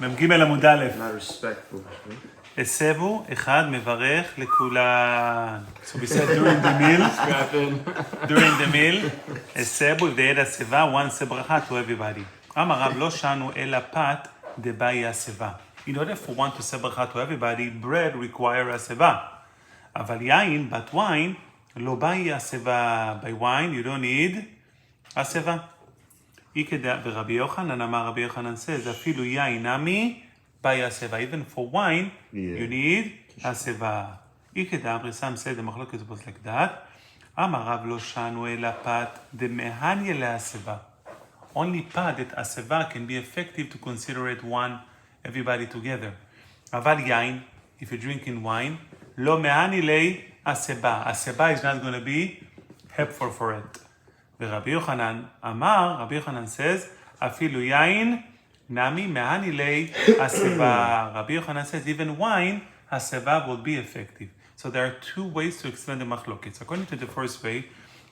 מ"ג עמוד א'. Not respectful. הסבו, אחד מברך לכולן. So we said during the meal, הסבו, if they had הסבה, one say ברכה to everybody. אמר רב, לא שנו אלא פת דבאי הסבה. In order for one to say ברכה to everybody, bread require הסבה. אבל יין, but wine, לא באי הסבה. By wine, you don't need הסבה. ורבי יוחנן אמר, רבי יוחנן says, אפילו יין נמי, באי הסבה. Even for wine, you need הסבה. איקדאמרי, some say the מחלוקת was like that. אמר רב לא שנו אלא פת דמהניה להסבה. Only pad that הסבה can be effective to consider it one, everybody together. אבל יין, if you're drinking wine, לא מהני לי הסבה. הסבה is not going to be helpful for it. ורבי יוחנן אמר, רבי יוחנן says, אפילו יין נמי מהני לי הסבה. רבי יוחנן says, even wine, הסבה will be effective. So there are two ways to explain the machlokes. According to the first way,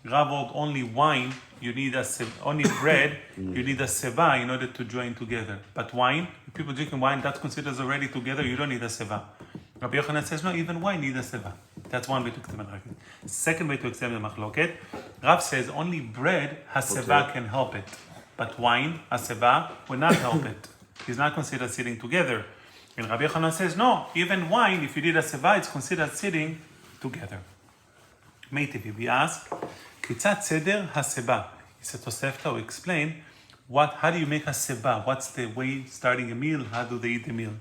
Rav hold only wine, you need only bread, you need a seva in order to join together. But wine, if people drinking wine, that's considered already together, you don't need a seva. Rabbi Yochanan says, no, even wine needs a seva. That's one way to explain the machlokes. Second way to explain the machlokes, Rav says only bread, haseva can help it. But wine, haseva, will not help it. It's not considered sitting together. And Rabbi Yochanan says, no, even wine, if you did a seva, it's considered sitting together. Meitivi, we ask, Kitzat seder haseba. It's a Tosefta who explain how do you make a seba? What's the way starting a meal? How do they eat the meal?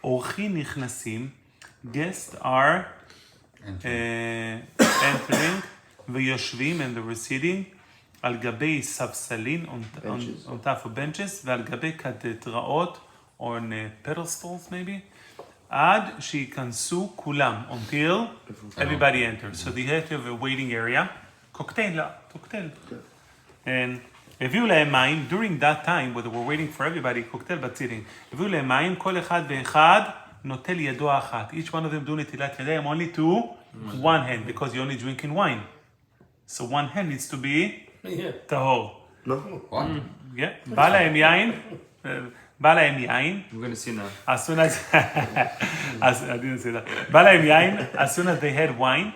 Orchi nichnasim. Guests are entering, ויושבים, and they're sitting, על גבי ספסלים, on top of benches, ועל גבי קתדראות, on pedestals maybe, עד שיכנסו כולם, until everybody enters. So they have to have a waiting area. Cocktail. And הביאו להם מים, during that time, when they were waiting for everybody, cocktail but sitting, הביאו להם מים, כל אחד ואחד נוטל ידו אחת. Each one of them do נטילת ידיים only to one hand, because you're only drinking wine. So one hand needs to be טהור. No. What? Yeah. בא להם יין, I'm going to see now. as soon as, I didn't say that. בא להם יין, as soon as they had wine,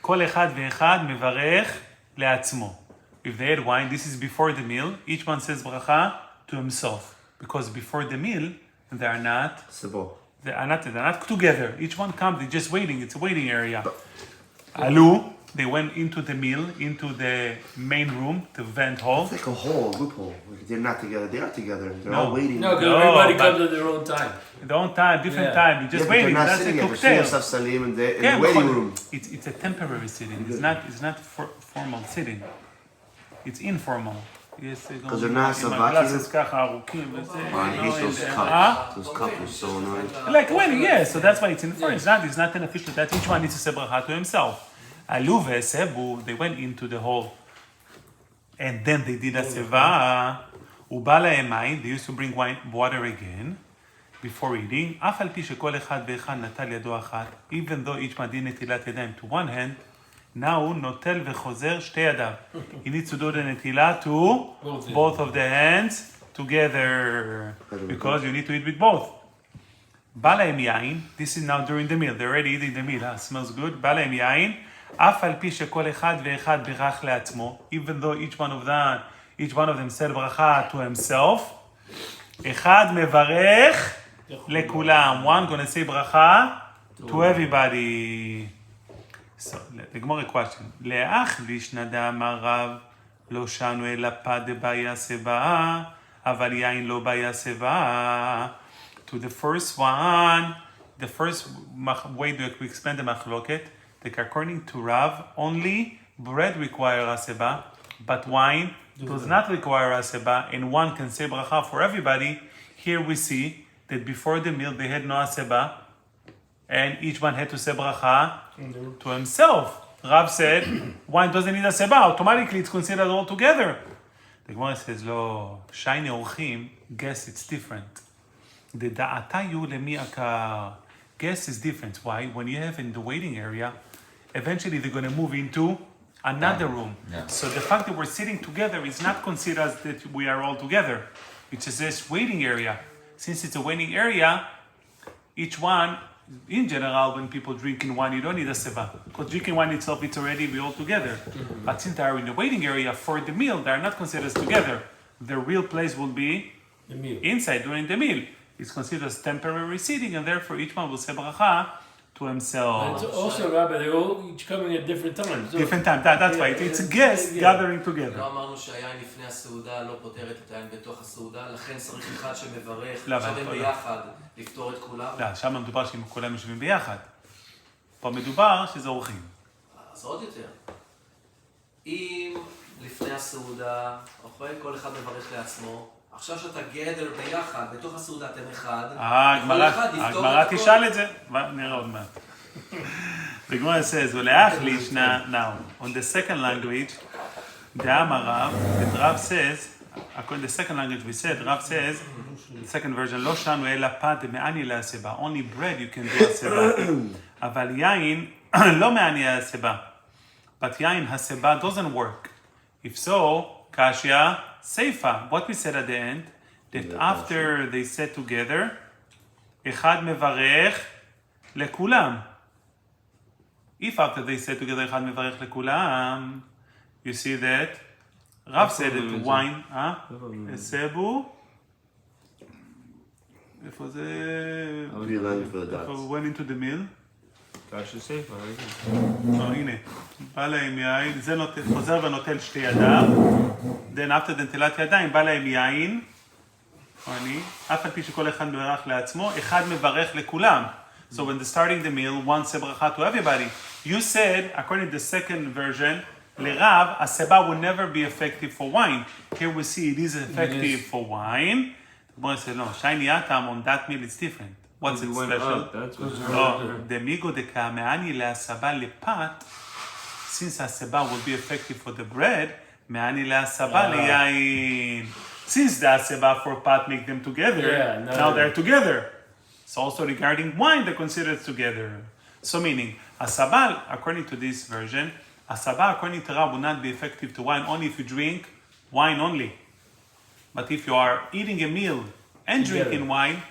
כל אחד ואחד מברך לעצמו. If they had wine, this is before the meal, each one says bracha to himself. Because before the meal, they are not together. Each one comes, they're just waiting. It's a waiting area. Alu, they went into the meal, into the main room, the vent hall. It's like a loophole. They're not together. They are together. They're all waiting. No, because everybody comes at their own time. Their own time, different time. You're just waiting. They're not That's a sitting cocktail. in the waiting room. It's a temporary sitting. It's not formal sitting. It's informal. Because they're not glasses ככה ארוכים וזה. Those cups are so annoying. Like when, yeah. So that's why it's informal. It's not an official. That each one needs to say bracha to himself. Alu ve'sebu, they went into the hall. And then they did a seva. ובא להם מים, they used to bring water again before eating. אף על פי שכל אחד ואחד נטל ידו אחת, even though each one did נטילת ידיים to one hand, now הוא נוטל וחוזר שתי ידיו. He needs to do the נטילה to both of the hands together, because you need to eat with both. בא להם יין, this is now during the meal, they're already eating the meal, smells good. בא להם יין, אף על פי שכל אחד ואחד בירך לעצמו, even though each one of them said ברכה to himself, אחד מברך לכולם. One gonna say ברכה to everybody. So, לגמור a question. לאח לישנא אמר רב, לא שנו אלא פת דבאי הסבה, אבל יין לא באי הסבה. To the first one, the first way that we explain the machloket, that according to Rav, only bread requires aseba, but wine does not require aseba, and one can say bracha for everybody. Here we see that before the meal they had no aseba, and each one had to say bracha to himself. Rav said, wine doesn't need aseba, automatically it's considered all together. The Gemara says, lo, shayne orchim, guess it's different. The da'atayu lemi akar. Guess is different. Why? When you have in the waiting area, eventually they're going to move into another room. Yeah. So the fact that we're sitting together is not considered that we are all together. It's just this waiting area. since it's a waiting area, each one, in general, when people drink in wine, you don't need a seva. Because drinking wine itself, it's already be all together. But since they are in the waiting area for the meal, they are not considered as together. The real place will be The meal. inside during the meal. It's considered as temporary seating, and therefore each one will say bracha to And himself. it's also, Rabbi, they're all each coming at different times. So Different time, that's right. It's a guest gathering together. לא אמרנו שהיין לפני הסעודה לא פותר את היין בתוך הסעודה, לכן צריך אחד שמברך, לא, שווים אבל- ביחד, לפתור את כולם. לא, שם מדובר שאם כולם יושבים ביחד. פה מדובר שזה אורחים. אז עוד יותר. אם לפני הסעודה, אוכל, כל אחד מברך לעצמו, עכשיו שאתה גדר ביחד, בתוך הסעודה אתם אחד, כל אחד יפתור הגמרא את הכל. תשאל את זה, נראה עוד מעט. The Gemara says, "V'leachlish now." On the second language, the Amarav, the Rav says, according to the second language we said, Rav says, the second version, "Lo shanu ela pat me'ani le'aseba." Only bread you can do aseba. Aval yain lo me'ani le'aseba. But yain haseba doesn't work. If so, kashya seifa. What we said at the end, that after they said together, echad mevarech lekulam. If after they said together echad mevarech lekulam, you see that Rav said that wine, sebu. איפה זה? I'll be landing for the איפה dots. הוא went into the mill? Kasha Seifa, הנה, בא להם יין, זה חוזר ונוטל שתי ידיו, then after the נטילת ידיים, בא להם יין, אף על פי שכל אחד מברך לעצמו, אחד מברך לכולם. So when they're starting the meal, one say bracha to everybody. You said, according to the second version, לרב, הסבה will never be effective for wine. Here we see it is effective for wine. בואו נעשה, no, shiny atam on that meal is different. What's it special? That's what's דמיגו דקאמאני להסבה לפת, since הסבה will be effective for the bread, מאני להסבה ליין. Since the הסבה for pot make them together, now they're together. So also regarding wine, they're considered together. So meaning, הסבה, according to this version, הסבה according to Rab will not be effective to wine only if you drink wine only. But if you are eating a meal and drinking wine,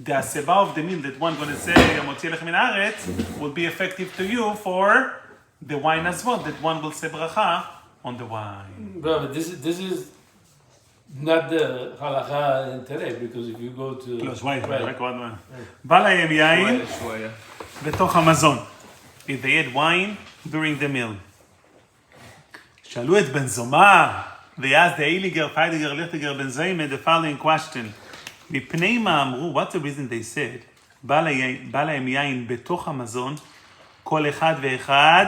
the הסבה of the meal that one going to say, "Motzi lechem min haaretz," will be effective to you for the wine as well, that one will say bracha on the wine. Rabbi, this is not the halacha today, because if you go to... Close, wait, רק עוד מעט. בא להם יין בתוך המזון. If they had wine during the meal. שאלו את בן זומא, they asked the Eiliger, Feidiger, Lichtiger, Ben Zayme the following question. מפני מה אמרו, what's the reason they said, בא להם יין בתוך המזון, כל אחד ואחד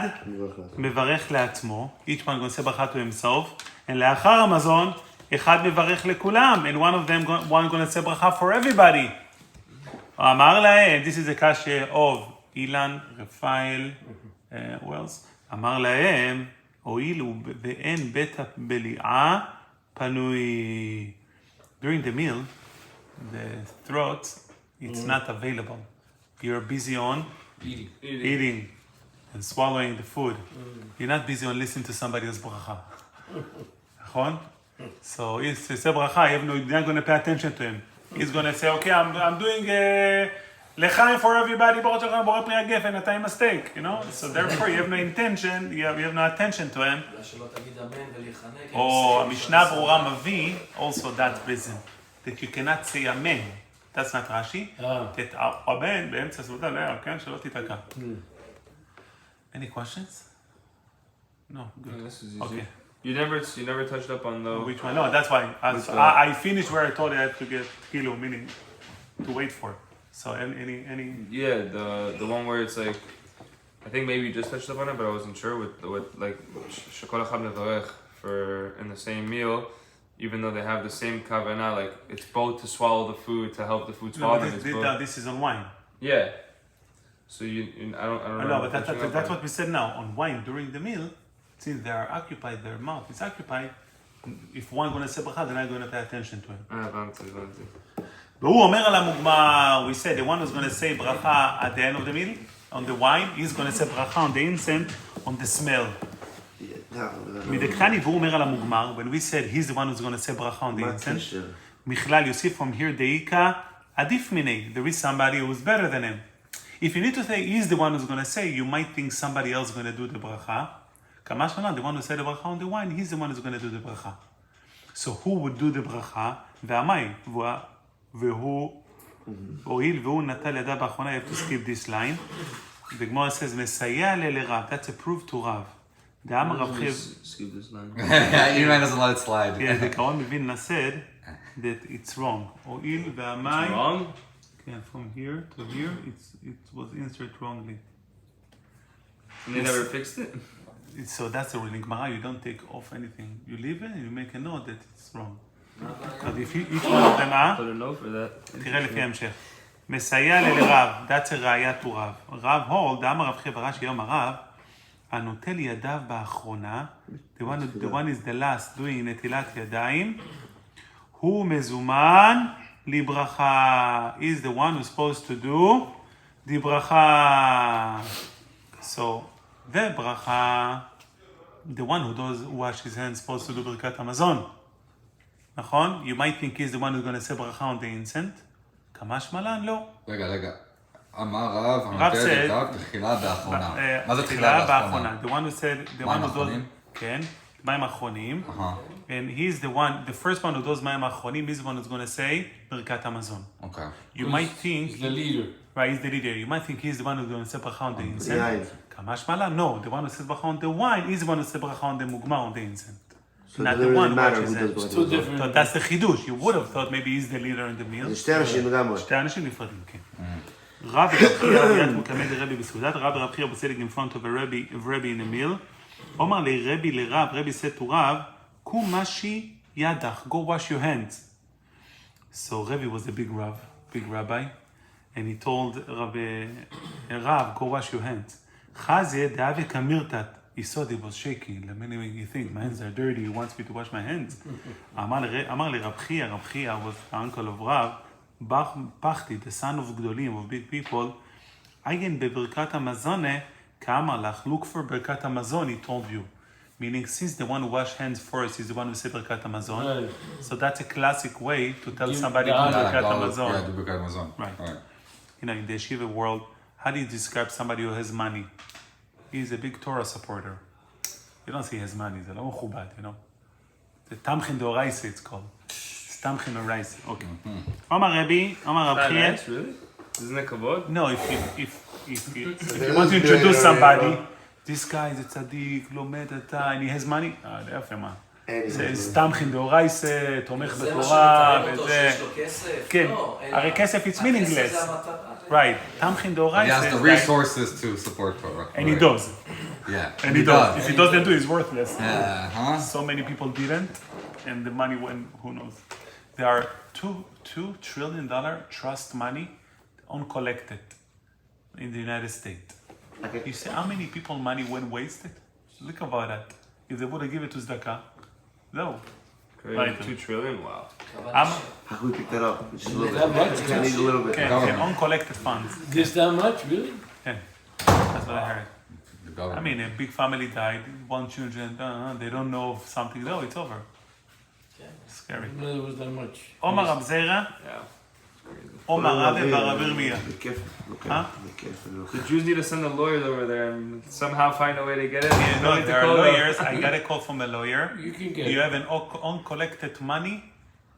מברך לעצמו, each one going to say bracha to himself, and לאחר המזון, אחד מברך לכולם, and one of them, one going to say bracha for everybody. אמר להם, this is a kasha of אילן, רפאל, who else? אמר להם, הואילו ואין בית הבליעה פנוי. During the meal, the throat, it's not available. You're busy on eating and swallowing the food. You're not busy on listening to somebody else's bracha. נכון? So if you say bracha, you're not going to pay attention to him. He's going to say, okay, I'm doing לחיים for everybody, ברוך שלך, בורא פרי הגפן, אתה עם הסטייק, you know? So therefore you have no intention, you have no attention to him. שלא תגיד אמן ולהיחנק. או המשנה ברורה מביא also that reason, that you cannot say amen. That's not Rashi. that amen באמצע סעודה, לא, כן? שלא תיתקע. Any questions? No, good. This is easy. Okay. You never touched up on the... Which one? No, that's why. I finished where I thought I had to get kilo, meaning to wait for. So any. Yeah, the one where it's like, I think maybe you just touched up on it, but I wasn't sure with like shekol echad mevarech for in the same meal, even though they have the same kavanah, like it's both to swallow the food, to help the food swallow. No, this is on wine. Yeah. So I don't I know, but that's what we said now. On wine during the meal, since they are occupied, their mouth is occupied. If one going to say bracha, they're not going to pay attention to him. והוא אומר על המוגמר, we said, the one who's going to say bracha at the end of the meal, on the wine, he's going to say bracha on the incense, on the smell. מדקתני, והוא אומר על המוגמר, when we said he's the one who's going to say bracha on the incense, בכלל, you see from here, דאיקה, Adif minei, there is somebody who's better than him. If you need to say he's the one who's going to say, you might think somebody else is going to do the bracha. Kamash malan, the one who said the bracha on the wine, he's the one who's going to do the bracha. So who would do the bracha? Ve'amai, ve'hu, oil ve'hu natal yada b'achona, you have to skip this line. The Gemara says, Mesaya le-Rav, that's a proof to Rav. The Amar Rav Chiya, Skip this line. Iman doesn't let it slide. yeah, the Gaon Mevilna said that it's wrong. Oil ve'amai. Wrong? Yeah, from here to here, it was inserted wrongly. And they never fixed it? So that's the rule in Gemara, you don't take off anything. You leave it and you make a note that it's wrong. But if each one of them Put a note for that. תראה לפי ההמשך. מסייע לרב, that's a ראייה to רב. רב hold, אמר רב חייא ברש"י יום הרב, הנוטל ידיו באחרונה, the one is the last doing נטילת ידיים, הוא מזומן לברכה. Is the one who's supposed to do the ברכה. So, the ברכה, the one who does wash his hands supposed to do ברכת המזון. נכון? You might think he's the one who's going to say ברכה on the incense. כמש מלן, לא. רגע. אמר רב, רב הנוטל said, ידיו תחילה באחרונה. מה זה תחילה באחרונה? The one who said, the מים one who does, אחרונים? כן, מים אחרונים. Uh-huh. And he's the one, the first one who does מים אחרונים, he's the one who's going to say ברכת המזון. Okay. You might think, He's the leader. right, he's the leader. You might think he's the one who's going to say ברכה on the יין. incense. כמש מלן, no. The one who says ברכה on the wine, he's the one who says ברכה on the מוגמר on the incense. So Not it the doesn't one really who matter watches who it. does It's what. two different. So that's the חידוש. You would have thought maybe he's the leader in the meal. זה שתי אנשים לגמרי. שתי אנשים נפרדים, כן. רב ורב חייא רביית מקמא דרבי בסעודת, רב ורב חייא בסליג in front of a rabbi in a meal. אומר לרבי לרב, רבי said to רב, קום משי ידך, go wash your hands. So Rabbi was a big rabbi, and he told Rav, go wash your hands. Chazeh דאבי כמירתת. He saw that he was shaky. You think, my hands are dirty, he wants me to wash my hands. אמר לרב חייא, רב חייא was the uncle of Rav, פחתי, the son of גדולים, of big people, עיין בברכת המזונה, כאמר לך, look for ברכת המזון, he told you. Meaning, since the one who wash hands first is the one who said ברכת המזון, Right. so that's a classic way to tell Give somebody the to honor. ברכת Yeah, המזון. do ברכת המזון. Right. You know, in the yeshiva world, how do you describe somebody who has money? He's a big Torah supporter. You don't say he has money, זה לא מכובד, you know. זה תמכין דאורייסה, it's called. It's תמכין דאורייסה, okay. אמר רבי, אמר רב That חייא. nice, really? Isn't that kavod? No, if you want to introduce somebody, this guy is a tzaddik, לומד אתה, and he has money, זה יפה מה. זה תמכין דאורייסה, תומך זה מה בתורה, שמתאר אותו, וזה... שיש לו כסף? כן, לא, אלא הרי כסף it's meaningless. הכסף זה המטרה. Right, תמכין He דאורייסה. has the is like- resources to support Torah. And he Right. does. Yeah. And he does. If he doesn't do, he's worthless. Uh-huh. So many people didn't, and the money went, who knows. There are $2 trillion trust money uncollected in the United States. Okay. You see how many people money went wasted? Look about that. If they would have given it to Zdaka, no. Crazy. Right. 2 trillion? Wow. I'm, How can we pick that up? Just a little That bit. much? I need a little bit. okay, uncollected funds. This that much, really? Yeah. That's what I heard. The I government. mean, a big family died, one children, they don't know of something. No, it's over. Scary. No, it was that much. Omar Rab Zera, Yeah. Omar Rabbe Bar Yirmiyah. בכיף, לוקח, Huh? בכיף, אני לוקח. The Jews need to send the lawyers over there and somehow find a way to get it. Yeah, no, Need to there are call them. lawyers. I got a call from a lawyer. You can get You it. have an uncollected money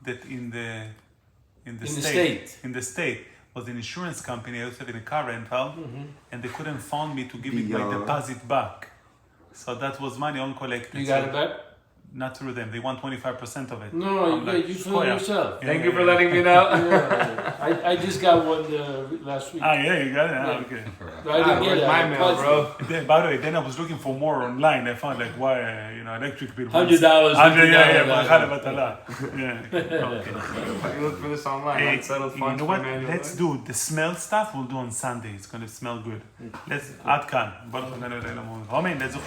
that in the state. in the state was an insurance company. I also had in a car rental, and they couldn't find me to give it my Yeah. deposit back. So that was money uncollected. You got So it back? Not through them. They want 25% of it. No, I'm like, you fill oh, it yeah. yourself. Yeah, Thank yeah, you for yeah. letting me know. Yeah, I just got one last week. Ah, yeah, you got it. Ah, Yeah. okay. But I didn't get Where's it. my I mail, called bro? Then, by the way, then I was looking for more online. I found like why electric bill. $100, $100, $50. ברכה לבטלה. Yeah. Okay. You look for this online. Hey, Unsettled you funds know for what? manual Let's labor. do the smell stuff. We'll do on Sunday. It's gonna smell good. Let's עד כאן. ברוך ה' אלוהינו. אמן. let's do